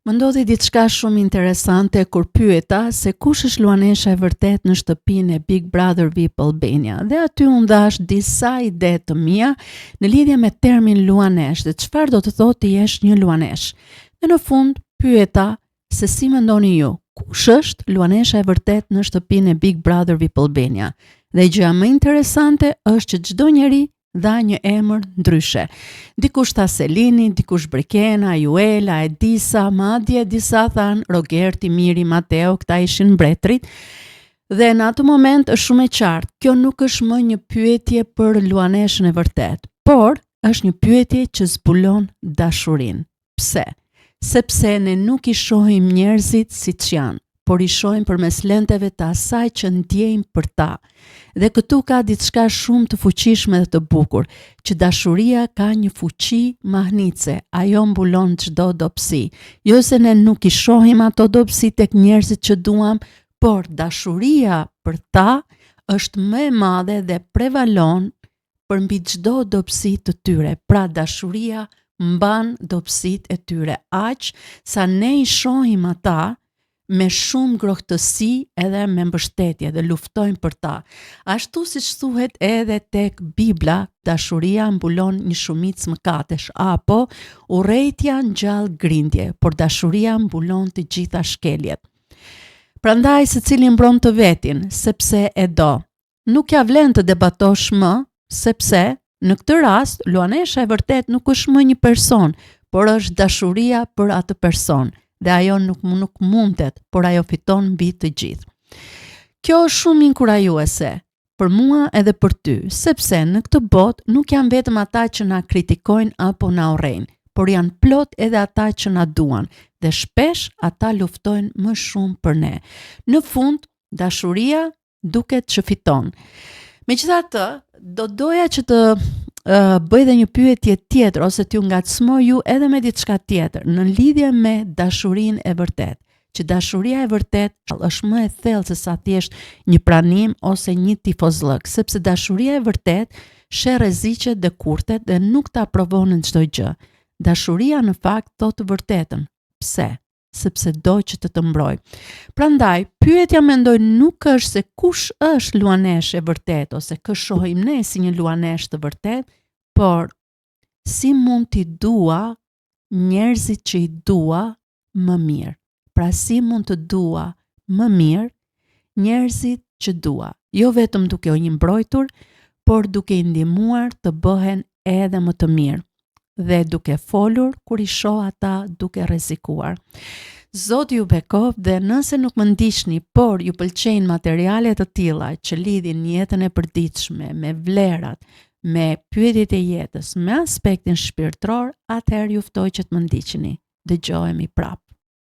Më ndodhi diçka shumë interesante kur pyeta se kush është luanesha e vërtet në shtëpinë e Big Brother VIP Albania, dhe aty u ndash disa ide të mia në lidhje me termin luanesh dhe çfarë do të thotë të jesh një luanesh. Dhe në fund pyeta se si mendoni ju, kush është luanesha e vërtet në shtëpinë e Big Brother VIP Albania. Dhe gjëja më interesante është që çdo njeri dha një emër ndryshe. Dikush tha Selini, dikush Brekena, Juela, Edisa, madje disa than Rogerti, Miri, Mateo, këta ishin mbretërit. Dhe në atë moment është shumë e qartë, kjo nuk është më një pyetje për luaneshën e vërtet, por është një pyetje që zbulon dashurinë. Pse? Sepse ne nuk I shohim njerëzit siç janë, por I shohim përmes lenteve të asaj që ndjejmë për ta. Dhe këtu ka diçka shumë të fuqishme dhe të bukur, që dashuria ka një fuqi mahnitse, ajo mbulon çdo dobësi. Jo se ne nuk I shohim ato dobësi tek njerëzit që duam, por dashuria për ta është më e madhe dhe prevalon përmbi çdo dobësi të tyre. Pra dashuria mban dobësitë e tyre, aq sa ne I shohim ata me shumë ngrohtësi edhe me mbështetje dhe luftojmë për ta. Ashtu siç thuhet edhe tek Bibla, dashuria mbulon një shumicë mëkatesh, apo urrejtja ngjall grindje, por dashuria mbulon të gjitha shkeljet. Prandaj secili mbron të vetin, sepse e do. Nuk ja vlen të debatosh më, sepse në këtë rast luanesha e vërtet nuk është më një person, por është dashuria për atë person. Dhe ajo nuk mundet, por ajo fiton mbi të gjithë. Kjo është shumë inkurajuese për mua edhe për ty, sepse në këtë botë nuk janë vetëm ata që na kritikojnë apo na urrejnë, por janë plot edhe ata që na duan, dhe shpesh ata luftojnë më shumë për ne. Në fund, dashuria duket që fiton. Megjithatë, do doja që të bëj dhe një pyetje tjetër ose t'ju ngacmoj ju edhe me diçka tjetër në lidhje me dashurinë e vërtet, që dashuria e vërtet është më e thellë se sa thjesht një pranim ose një tifozllëk, sepse dashuria e vërtet sheh rreziqet dhe kurthet dhe nuk ta provon në çdo gjë. Dashuria në fakt thot të vërtetën. Pse? Sepse do që të mbroj. Prandaj, pyetja mendoj nuk është se kush është luanesh e vërtet ose kë shohim ne si një luanesh të vërtet, por si mund t'i dua njerëzit që I dua më mirë. Pra si mund të dua më mirë njerëzit që dua, jo vetëm duke u mbrojtur, por duke I ndihmuar të bëhen edhe më të mirë. Dhe duke folur kur I shoh ata duke rrezikuar. Zoti ju bekof, dhe nëse nuk më ndiqni, por ju pëlqejnë materiale të tilla që lidhin jetën e përditshme me vlerat, me pyetjet e jetës, me aspektin shpirtëror, atëherë ju ftoj që të më ndiqni. Dëgjohemi prap.